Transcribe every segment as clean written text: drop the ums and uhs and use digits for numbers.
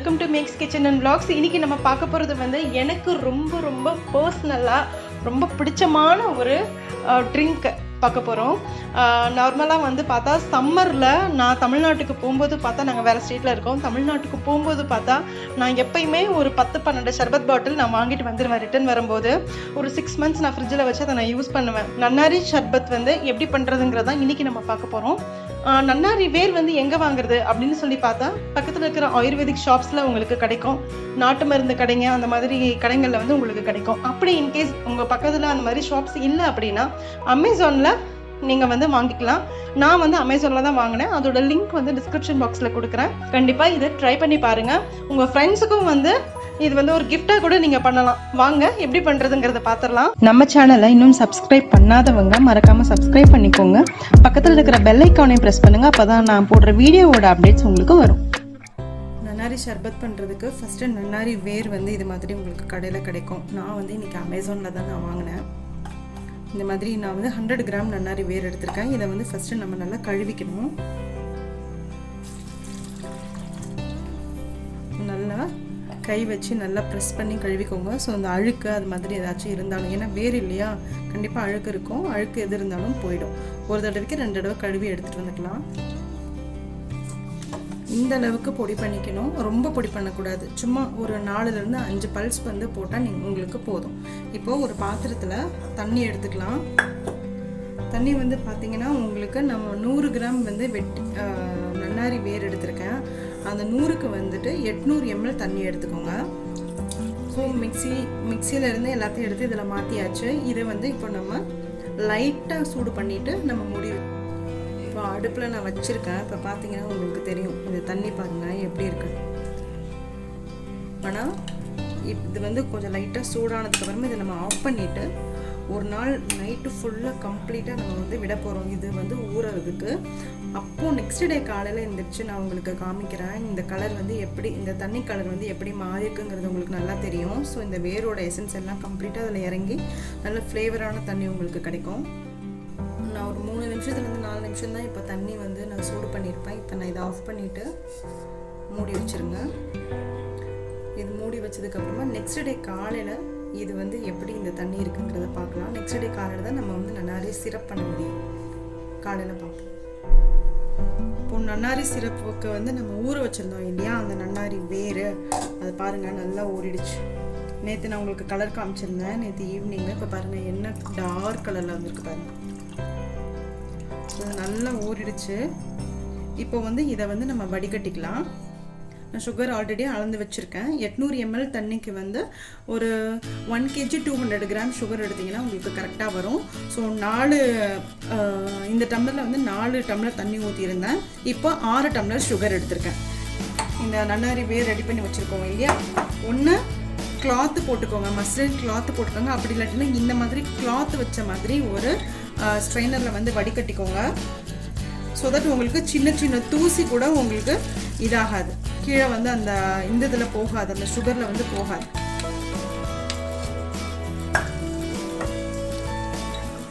Welcome to Max kitchen and vlogs. இன்னைக்கு நம்ம பார்க்க போகிறது வந்து எனக்கு ரொம்ப ரொம்ப பர்சனலாக ரொம்ப பிடிச்சமான ஒரு ட்ரிங்க் பார்க்க போகிறோம். நார்மலாக வந்து பார்த்தா சம்மரில் நான் தமிழ்நாட்டுக்கு போகும்போது பார்த்தா நாங்கள் வேறு ஸ்டேட்டில் இருக்கோம். தமிழ்நாட்டுக்கு போகும்போது பார்த்தா நான் எப்பயுமே ஒரு 10-12 சர்பத் பாட்டில் நான் வாங்கிட்டு வந்துடுவேன். ரிட்டன் வரும்போது ஒரு 6 months நான் ஃப்ரிட்ஜில் வச்சு அதை நான் யூஸ் பண்ணுவேன். நன்னாரி சர்பத் வந்து எப்படி பண்ணுறதுங்கிறதான் இன்றைக்கி நம்ம பார்க்க போகிறோம். நன்னாரி வேர் வந்து எங்கே வாங்குறது அப்படின்னு சொல்லி பார்த்தா பக்கத்தில் இருக்கிற ஆயுர்வேதிக் ஷாப்ஸில் உங்களுக்கு கிடைக்கும். நாட்டு மருந்து கடைங்க அந்த மாதிரி கடைகளில் வந்து உங்களுக்கு கிடைக்கும். அப்படி இன்கேஸ் உங்கள் பக்கத்தில் அந்த மாதிரி ஷாப்ஸ் இல்லை அப்படின்னா அமேசானில் நீங்கள் வந்து வாங்கிக்கலாம். நான் வந்து அமேசானில் தான் வாங்கினேன். அதோட லிங்க் வந்து டிஸ்கிரிப்ஷன் பாக்ஸில் கொடுக்குறேன். கண்டிப்பாக இதை ட்ரை பண்ணி பாருங்கள். உங்கள் ஃப்ரெண்ட்ஸுக்கும் வந்து இது வந்து ஒரு கிஃப்டாக கூட நீங்கள் பண்ணலாம். வாங்க எப்படி பண்ணுறதுங்கிறத பார்த்துடலாம். நம்ம சேனலை இன்னும் சப்ஸ்கிரைப் பண்ணாதவங்க மறக்காமல் சப்ஸ்கிரைப் பண்ணிக்கோங்க. பக்கத்தில் இருக்கிற பெல் ஐக்கானையும் ப்ரெஸ் பண்ணுங்கள். அப்போ தான் நான் போடுற வீடியோவோட அப்டேட்ஸ் உங்களுக்கு வரும். நன்னாரி சர்பத் பண்ணுறதுக்கு ஃபஸ்ட்டு நன்னாரி வேர் வந்து இது மாதிரி உங்களுக்கு கடையில் கிடைக்கும். நான் வந்து இன்றைக்கி அமேசானில் தான் நான் வாங்கினேன். இந்த மாதிரி நான் வந்து 100 கிராம் நன்னாரி வேர் எடுத்திருக்கேன். இதை வந்து ஃபஸ்ட்டு நம்ம நல்லா கழுவிக்கணும். நல்லா கை வச்சு நல்லா ப்ரெஸ் பண்ணி கழுவிக்கோங்க. ஸோ அந்த அழுக்கு அது மாதிரி ஏதாச்சும் இருந்தாலும், ஏன்னா வேர் இல்லையா, கண்டிப்பாக அழுக்கு இருக்கும். அழுக்கு எது இருந்தாலும் போயிடும். ஒரு தடவைக்கு 2 தடவை கழுவி எடுத்துகிட்டு வந்துக்கலாம். இந்த அளவுக்கு பொடி பண்ணிக்கணும். ரொம்ப பொடி பண்ணக்கூடாது. சும்மா ஒரு 4லேருந்து 5 பல்ஸ் வந்து போட்டால் உங்களுக்கு போதும். இப்போது ஒரு பாத்திரத்தில் தண்ணி எடுத்துக்கலாம். தண்ணி வந்து பார்த்திங்கன்னா உங்களுக்கு நம்ம 100 கிராம் வந்து நன்னாரி வேர் எடுத்திருக்கேன். அந்த 100க்கு வந்துட்டு 800 ml தண்ணி எடுத்துக்கோங்க. ஸோ மிக்சியிலேருந்து எல்லாத்தையும் எடுத்து இதில் மாற்றியாச்சு. இதை வந்து இப்போ நம்ம லைட்டாக சூடு பண்ணிவிட்டு நம்ம முடிவு இப்போ அடுப்பில் நான் வச்சுருக்கேன். இப்போ பார்த்தீங்கன்னா உங்களுக்கு தெரியும், இந்த தண்ணி பாருங்கள் எப்படி இருக்கு. ஆனால் இது வந்து கொஞ்சம் லைட்டாக சூடானதுக்கப்புறமா இதை நம்ம ஆஃப் பண்ணிவிட்டு ஒரு நாள் நைட்டு ஃபுல்லாக கம்ப்ளீட்டாக நம்ம வந்து விட போகிறோம். இது வந்து ஊறுறதுக்கு. அப்போது நெக்ஸ்ட் டே காலையில் எழுந்திரிச்சு நான் உங்களுக்கு காமிக்கிறேன். இந்த கலர் வந்து எப்படி, இந்த தண்ணி கலர் வந்து எப்படி மாறிஇருக்குங்கிறது உங்களுக்கு நல்லா தெரியும். ஸோ இந்த வேரோட எசன்ஸ் எல்லாம் கம்ப்ளீட்டாக அதில் இறங்கி நல்ல ஃப்ளேவரான தண்ணி உங்களுக்கு கிடைக்கும். நான் ஒரு 3 நிமிஷத்துலேருந்து 4 நிமிஷம் தான் இப்போ தண்ணி வந்து நான் சூடு பண்ணியிருப்பேன். இப்போ நான் இதை ஆஃப் பண்ணிவிட்டு மூடி வச்சுருங்க. இது மூடி வச்சதுக்கப்புறமா நெக்ஸ்ட் டே காலையில் இது வந்து எப்படி இந்த தண்ணி இருக்குங்கிறத பார்க்கலாம். நெக்ஸ்ட் டே காலையில் தான் நம்ம வந்து நன்னாரி சிரப் பண்ண முடியும். காலையில் பார்ப்போம். இப்போ நன்னாரி சிரப்புக்கு வந்து நம்ம ஊற வச்சுருந்தோம் இல்லையா, அந்த நன்னாரி வேர் அது பாருங்கள் நல்லா ஊறிடுச்சு. நேற்று நான் உங்களுக்கு கலர் காமிச்சிருந்தேன், நேற்று ஈவினிங்கில். இப்போ பாருங்கள் என்ன டார்க் கலரில் வந்துருக்கு பாருங்கள். நல்லா ஊறிடுச்சு. இப்போ வந்து இதை வந்து நம்ம வடிகட்டிக்கலாம். நான் சுகர் ஆல்ரெடி அளந்து வச்சுருக்கேன். 800 ml தண்ணிக்கு வந்து ஒரு 1 kg 200 கிராம் சுகர் எடுத்திங்கன்னா உங்களுக்கு கரெக்டாக வரும். ஸோ இந்த டம்ளரில் வந்து 4 டம்ளர் தண்ணி ஊற்றியிருந்தேன். இப்போ 6 டம்ளர் சுகர் எடுத்திருக்கேன். இந்த நன்னாரி வேர் ரெடி பண்ணி வச்சுருக்கோம் இல்லையா, ஒன்று கிளாத்து போட்டுக்கோங்க, மஸ்லின் கிளாத்து போட்டுக்கோங்க. அப்படி இல்லாட்டினா இந்த மாதிரி கிளாத்து வச்ச மாதிரி ஒரு ஸ்ட்ரெயினரில் வந்து வடிகட்டிக்கோங்க. ஸோ தட் உங்களுக்கு சின்ன சின்ன தூசி கூட உங்களுக்கு இதாகாது, கீழே வந்து அந்த இந்த இதில் போகாது, அந்த சுகரில் வந்து போகாது.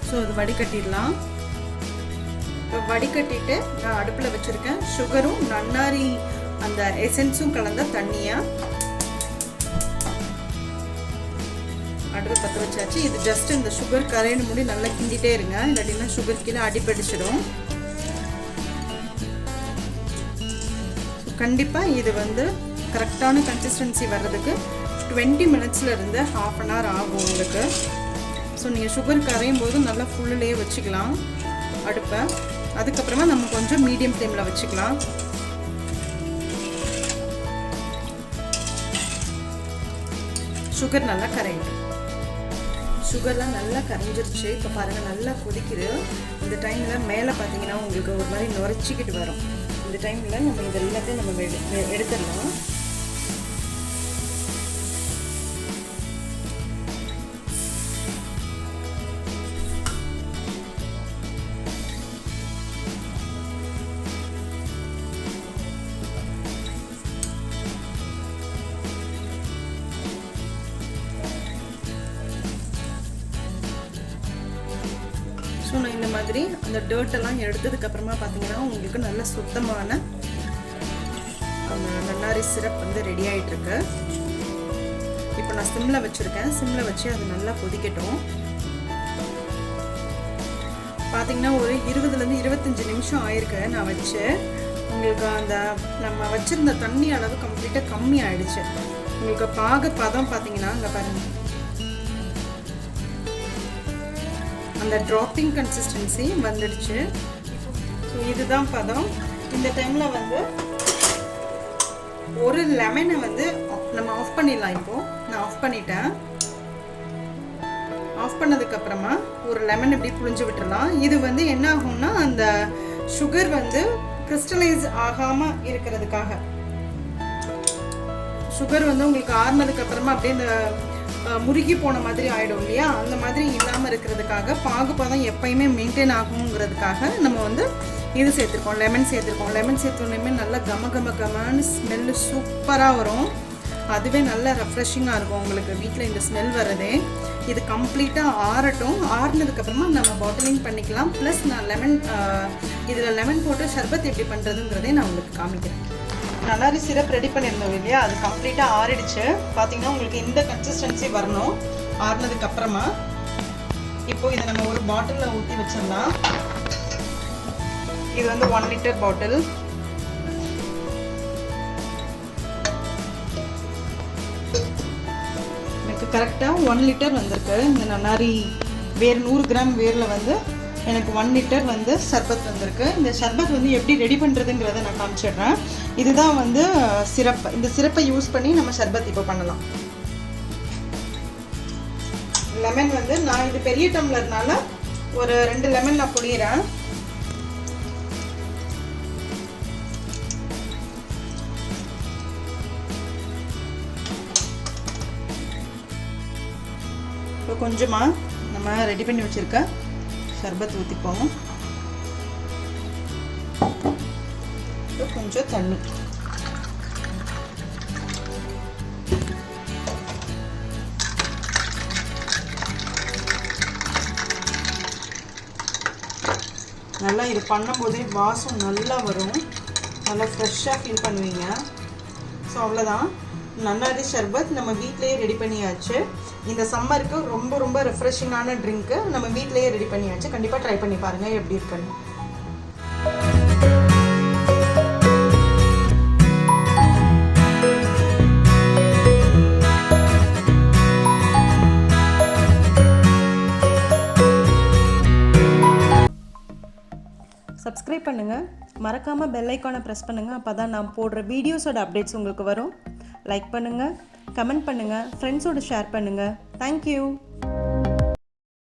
ஸோ அது வடிகட்டிடலாம். இப்போ வடிகட்டிட்டு நான் அடுப்பில் வச்சுருக்கேன். சுகரும் நன்னாரி அந்த எசன்ஸும் கலந்த தண்ணியாக அடுப்பு பற்ற வச்சாச்சு. இது ஜஸ்ட் இந்த சுகர் கரையணும் முடி நல்லா கிண்டிகிட்டே இருங்க, இல்லாட்டினா சுகர் கீழே அடிப்படிச்சிடும். கண்டிப்பாக இது வந்து கரெக்டான கன்சிஸ்டன்சி வர்றதுக்கு 20 minutesலேருந்து ½ an hour ஆகும் உங்களுக்கு. ஸோ நீங்கள் சுகர் கரையும் போது நல்லா ஃபுல்லுலேயே வச்சுக்கலாம் அடுப்பை. அதுக்கப்புறமா நம்ம கொஞ்சம் மீடியம் ஃப்ளேமில் வச்சுக்கலாம். சுகர் நல்லா கரையும். சுகர்லாம் நல்லா கரைஞ்சிருச்சு. இப்போ பாருங்கள் நல்லா கொதிக்குது. இந்த டைமில் மேலே பார்த்தீங்கன்னா உங்களுக்கு ஒரு மாதிரி நுரைச்சிக்கிட்டு வரும். இந்த டைமில் நம்ம இது எல்லாத்தையும் நம்ம எடுத்துடலாம். ஸோ நான் இந்த மாதிரி அந்த டர்ட்டெல்லாம் எடுத்ததுக்கப்புறமா பார்த்தீங்கன்னா உங்களுக்கு நல்ல சுத்தமான நம்ம நன்னாரி சிரப் வந்து ரெடி ஆகிட்டுருக்கு. இப்போ நான் சிம்மில் வச்சுருக்கேன். சிம்மில் வச்சு அது நல்லா கொதிக்கட்டும். பார்த்திங்கன்னா ஒரு 20லேருந்து 25 நிமிஷம் ஆயிருக்கு நான் வச்சு. உங்களுக்கு அந்த நம்ம வச்சுருந்த தண்ணி அளவு கம்ப்ளீட்டாக கம்மி ஆகிடுச்சு. உங்களுக்கு பாக பதம் பார்த்திங்கன்னா அங்கே பாருங்கள், அந்த ட்ராப்பிங் கன்சிஸ்டன்சி வந்துடுச்சு. ஸோ இதுதான் பதம். இந்த டைமில் வந்து ஒரு லெமனை வந்து நம்ம ஆஃப் பண்ணிடலாம். இப்போது நான் ஆஃப் பண்ணிட்டேன். ஆஃப் பண்ணதுக்கப்புறமா ஒரு லெமன் இப்படி புழிஞ்சு விட்டுடலாம். இது வந்து என்ன ஆகும்னா அந்த சுகர் வந்து கிறிஸ்டலைஸ் ஆகாமல் இருக்கிறதுக்காக, சுகர் வந்து உங்களுக்கு ஆறுனதுக்கப்புறமா அப்படியே இந்த முருகி போன மாதிரி ஆகிடும் இல்லையா, அந்த மாதிரி இல்லாமல் இருக்கிறதுக்காக பாகுபதம் எப்பயுமே மெயின்டைன் ஆகுங்கிறதுக்காக நம்ம வந்து இது சேர்த்துருக்கோம், லெமன் சேர்த்துருக்கோம். லெமன் சேர்த்தோன்னே நல்லா கமன்னு ஸ்மெல்லு சூப்பராக வரும். அதுவே நல்ல ரெஃப்ரெஷிங்காக இருக்கும் உங்களுக்கு வீட்டில் இந்த ஸ்மெல் வரதே. இது கம்ப்ளீட்டாக ஆறட்டும். ஆறுனதுக்கப்புறமா நம்ம பாட்டிலிங் பண்ணிக்கலாம். ப்ளஸ் நான் இதில் லெமன் போட்டு சர்பத் எப்படி பண்ணுறதுங்கிறதே நான் உங்களுக்கு காமிக்கிறேன். நன்னாரி சிரப் ரெடி பண்ணியிருந்தோம் இல்லையா, அது கம்ப்ளீட்டாக ஆறிடுச்சு. பார்த்தீங்கன்னா உங்களுக்கு இந்த கன்சிஸ்டன்சி வரணும் ஆறுனதுக்கப்புறமா. இப்போ இதை நம்ம ஒரு பாட்டிலில் ஊற்றி வச்சிடலாம். இது வந்து 1 லிட்டர் பாட்டில். எனக்கு கரெக்டாக 1 லிட்டர் வந்திருக்கு. இந்த நன்னாரி வேர் 100 கிராம் வேரில் வந்து எனக்கு 1 லிட்டர் வந்து சர்பத் வந்திருக்கு. இந்த சர்பத் வந்து எப்படி ரெடி பண்ணுறதுங்கிறத நான் காமிச்சிடுறேன். இதுதான் வந்து சிரப். இந்த சிரப்பை யூஸ் பண்ணி நம்ம சர்பத் இப்போ பண்ணலாம். லெமன் வந்து நான் இது பெரிய டம்ளர்னால ஒரு 2 லெமன் நான் புளியிறேன். இப்போ கொஞ்சமாக நம்ம ரெடி பண்ணி வச்சுருக்க சர்பத் ஊற்றிப்போம். கொஞ்சம் தண்ணி, நல்லா இது பண்ணும்போதே வாசம் நல்லா வரும். நல்லா ஃப்ரெஷ்ஷாக ஃபீல் பண்ணுவீங்க. ஸோ அவ்வளோதான், நன்னாரி சர்பத் நம்ம வீட்டிலேயே ரெடி பண்ணியாச்சு. இந்த சம்மருக்கு ரொம்ப ரொம்ப ரெஃப்ரெஷிங்கான ட்ரிங்க்கு நம்ம வீட்டிலேயே ரெடி பண்ணியாச்சு. கண்டிப்பாக ட்ரை பண்ணி பாருங்கள் எப்படி இருக்குன்னு. சப்ஸ்கிரைப் பண்ணுங்கள், மறக்காமல் பெல் ஐக்கானை ப்ரெஸ் பண்ணுங்கள். அப்போ தான் நான் போடுற வீடியோஸோட அப்டேட்ஸ் உங்களுக்கு வரும். லைக் பண்ணுங்கள், கமெண்ட் பண்ணுங்கள், ஃப்ரெண்ட்ஸோடு ஷேர் பண்ணுங்கள். தேங்க்யூ.